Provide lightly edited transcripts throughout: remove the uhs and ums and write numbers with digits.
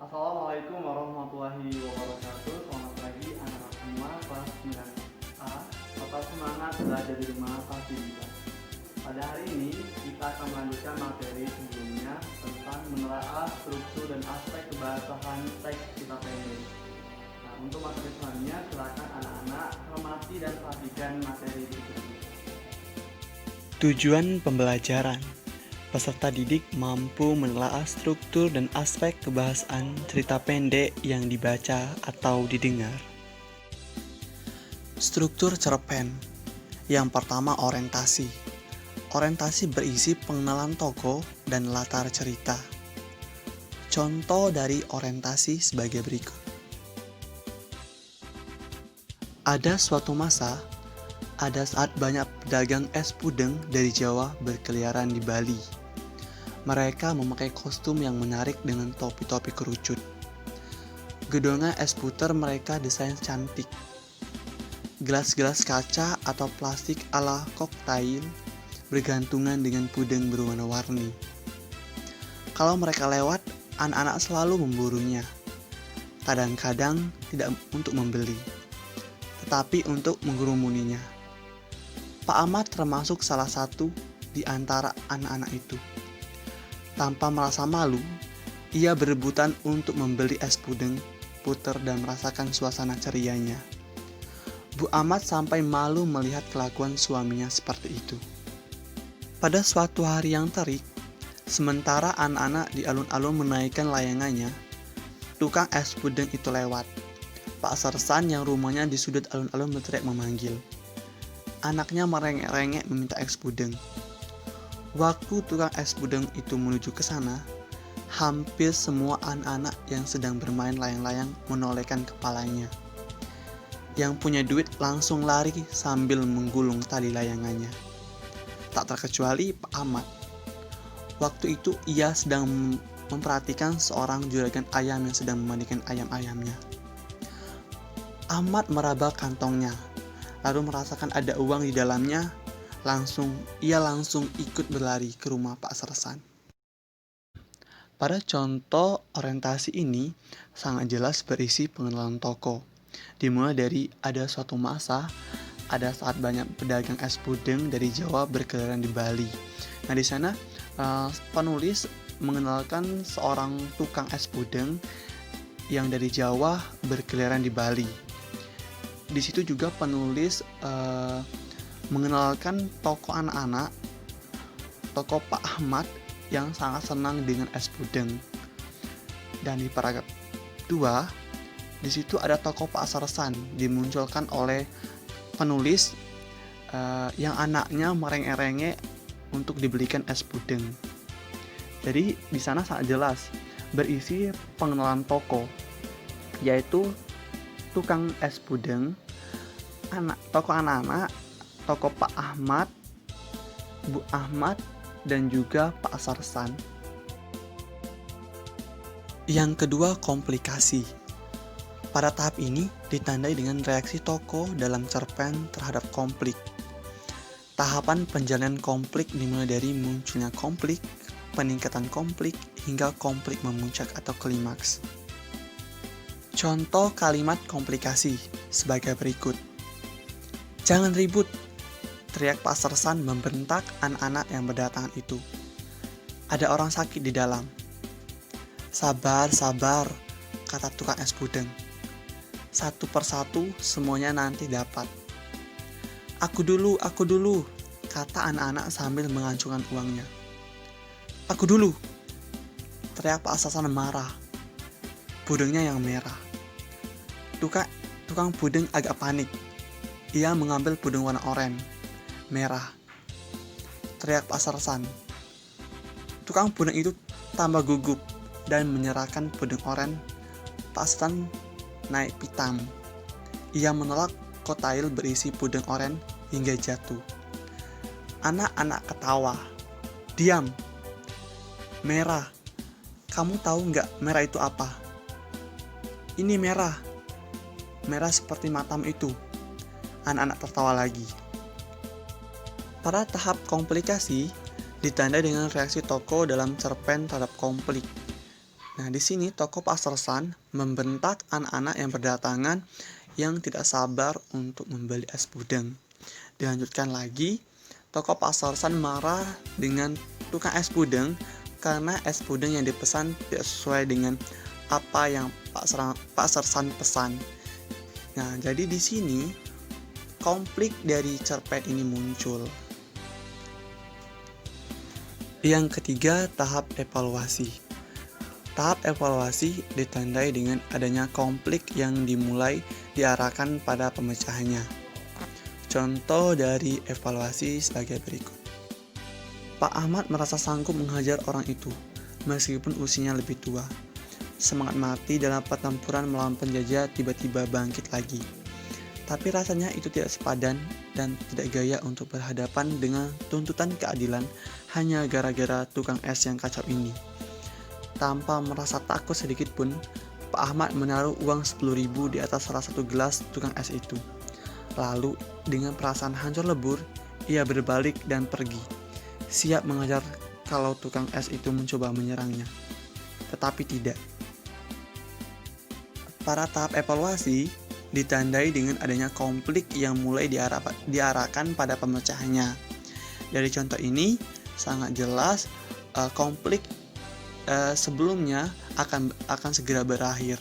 Assalamualaikum warahmatullahi wabarakatuh. Selamat pagi anak-anak semua kelas 9A. Tetap semangat belajar di rumah pasti bisa. Pada hari ini kita akan melanjutkan materi sebelumnya tentang menelaah struktur dan aspek kebahasan teks kita pendek. Nah, untuk materi selanjutnya silakan anak-anak cermati dan perhatikan materi berikut ini. Tujuan pembelajaran. Peserta didik mampu menelaah struktur dan aspek kebahasaan cerita pendek yang dibaca atau didengar. Struktur cerpen. Yang pertama, orientasi. Orientasi berisi pengenalan tokoh dan latar cerita. Contoh dari orientasi sebagai berikut. Ada suatu masa, ada saat banyak pedagang es pudeng dari Jawa berkeliaran di Bali. Mereka memakai kostum yang menarik dengan topi-topi kerucut. Gedongan es puter mereka desain cantik. Gelas-gelas kaca atau plastik ala koktail bergantungan dengan pudeng berwarna-warni. Kalau mereka lewat, anak-anak selalu memburunya. Kadang-kadang tidak untuk membeli, tetapi untuk mengerumuninya. Pak Ahmad termasuk salah satu di antara anak-anak itu. Tanpa merasa malu, ia berebutan untuk membeli es pudeng puter dan merasakan suasana cerianya. Bu Ahmad sampai malu melihat kelakuan suaminya seperti itu. Pada suatu hari yang terik, sementara anak-anak di alun-alun menaikkan layangannya, tukang es pudeng itu lewat. Pak Sersan yang rumahnya di sudut alun-alun berteriak memanggil. Anaknya merengek-rengek meminta es pudeng. Waktu tukang es pudeng itu menuju ke sana, hampir semua anak-anak yang sedang bermain layang-layang menolehkan kepalanya. Yang punya duit langsung lari sambil menggulung tali layangannya. Tak terkecuali Pak Ahmad. Waktu itu ia sedang memperhatikan seorang juragan ayam yang sedang memandikan ayam-ayamnya. Ahmad meraba kantongnya, lalu merasakan ada uang di dalamnya. Ia langsung ikut berlari ke rumah Pak Sersan. Pada contoh orientasi ini sangat jelas berisi pengenalan tokoh. Dimulai dari ada suatu masa, ada saat banyak pedagang es pudeng dari Jawa berkeliaran di Bali. Nah, di sana penulis mengenalkan seorang tukang es pudeng yang dari Jawa berkeliaran di Bali. Di situ juga penulis mengenalkan tokoh anak-anak, tokoh Pak Ahmad yang sangat senang dengan es pudeng. Dan di paragraf 2, di situ ada tokoh Pak Sersan dimunculkan oleh penulis yang anaknya merengek-rengek untuk dibelikan es pudeng. Jadi di sana sangat jelas berisi pengenalan tokoh, yaitu tukang es pudeng, tokoh anak-anak, tokoh Pak Ahmad, Bu Ahmad, dan juga Pak Sersan. Yang kedua, komplikasi. Pada tahap ini ditandai dengan reaksi tokoh dalam cerpen terhadap konflik. Tahapan penjalanan konflik dimulai dari munculnya konflik, peningkatan konflik, hingga konflik memuncak atau klimaks. Contoh kalimat komplikasi sebagai berikut. Jangan ribut, teriak Pak Sersan membentak anak-anak yang berdatangan itu. Ada orang sakit di dalam. Sabar, sabar, kata tukang es pudeng. Satu persatu semuanya nanti dapat. Aku dulu, kata anak-anak sambil mengacungkan uangnya. Aku dulu, teriak Pak Sersan marah. Pudengnya yang merah. Tukang pudeng agak panik. Ia mengambil pudeng warna oranye, merah. Teriak Pak Sersan. Tukang pudeng itu tambah gugup dan menyerahkan pudeng oranye. Pak Sersan naik pitam. Ia menolak kotail berisi pudeng oranye hingga jatuh. Anak-anak ketawa. Diam. Merah. Kamu tahu nggak merah itu apa? Ini merah. Merah seperti matamu itu. Anak-anak tertawa lagi. Pada tahap komplikasi, ditandai dengan reaksi tokoh dalam cerpen terhadap konflik. Nah, di sini tokoh Pak Sersan membentak anak-anak yang berdatangan yang tidak sabar untuk membeli es puding. Dilanjutkan lagi, tokoh Pak Sersan marah dengan tukang es puding karena es puding yang dipesan tidak sesuai dengan apa yang Pak Sersan pesan. Nah, jadi di sini konflik dari cerpen ini muncul. Yang ketiga, tahap evaluasi. Tahap evaluasi ditandai dengan adanya konflik yang dimulai diarahkan pada pemecahannya. Contoh dari evaluasi sebagai berikut. Pak Ahmad merasa sanggup menghajar orang itu, meskipun usianya lebih tua. Semangat mati dalam pertempuran melawan penjajah tiba-tiba bangkit lagi. Tapi rasanya itu tidak sepadan dan tidak gaya untuk berhadapan dengan tuntutan keadilan hanya gara-gara tukang es yang kacau ini. Tanpa merasa takut sedikit pun, Pak Ahmad menaruh uang 10.000 di atas salah satu gelas tukang es itu. Lalu, dengan perasaan hancur lebur, ia berbalik dan pergi, siap mengajar kalau tukang es itu mencoba menyerangnya. Tetapi tidak. Para tahap evaluasi ditandai dengan adanya konflik yang mulai diarahkan pada pemecahannya. Dari contoh ini, sangat jelas konflik sebelumnya akan segera berakhir.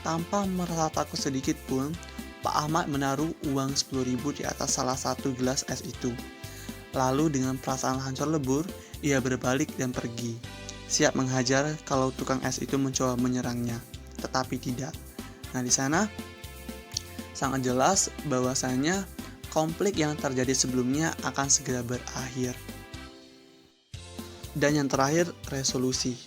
Tanpa merasa takut sedikit pun, Pak Ahmad menaruh uang 10.000 di atas salah satu gelas es itu. Lalu dengan perasaan hancur lebur, ia berbalik dan pergi, siap menghajar kalau tukang es itu mencoba menyerangnya, tetapi tidak. Nah, di sana sangat jelas bahwasanya konflik yang terjadi sebelumnya akan segera berakhir. Dan yang terakhir, resolusi.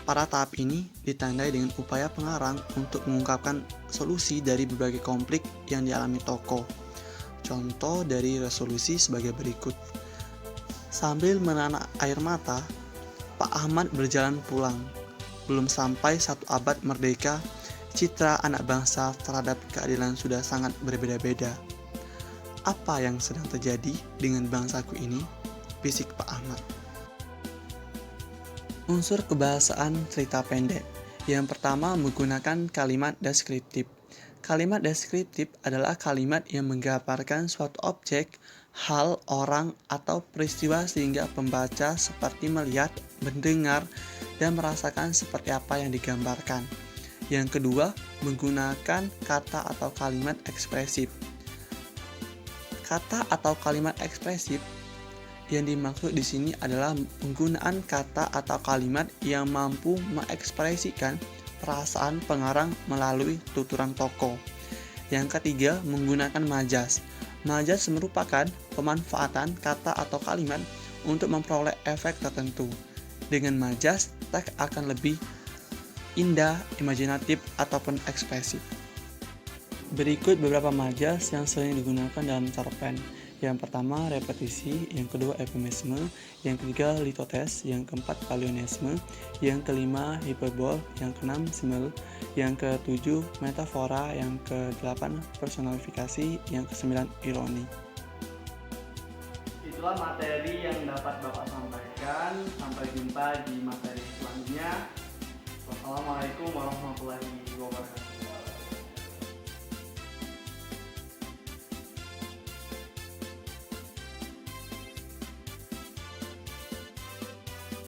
Para tahap ini ditandai dengan upaya pengarang untuk mengungkapkan solusi dari berbagai konflik yang dialami tokoh. Contoh dari resolusi sebagai berikut. Sambil menanak air mata, Pak Ahmad berjalan pulang. Belum sampai 1 abad merdeka, citra anak bangsa terhadap keadilan sudah sangat berbeda-beda. Apa yang sedang terjadi dengan bangsaku ini? Bisik Pak Ahmad. Unsur kebahasaan cerita pendek. Yang pertama menggunakan kalimat deskriptif. Kalimat deskriptif adalah kalimat yang menggambarkan suatu objek, hal, orang, atau peristiwa sehingga pembaca seperti melihat, mendengar, dan merasakan seperti apa yang digambarkan. Yang kedua, menggunakan kata atau kalimat ekspresif. Kata atau kalimat ekspresif yang dimaksud di sini adalah penggunaan kata atau kalimat yang mampu mengekspresikan perasaan pengarang melalui tuturan tokoh. Yang ketiga, menggunakan majas. Majas merupakan pemanfaatan kata atau kalimat untuk memperoleh efek tertentu. Dengan majas, teks akan lebih indah, imajinatif, ataupun ekspresif. Berikut beberapa majas yang sering digunakan dalam cerpen. Yang pertama, repetisi. Yang kedua, eufemisme. Yang ketiga, litotes. Yang keempat, palionisme. Yang kelima, hiperbol. Yang keenam, simile. Yang ketujuh, metafora. Yang kedelapan, personifikasi. Yang kesembilan, ironi. Itulah materi yang dapat Bapak sampaikan. Sampai jumpa di materi selanjutnya. Wassalamualaikum warahmatullahi wabarakatuh.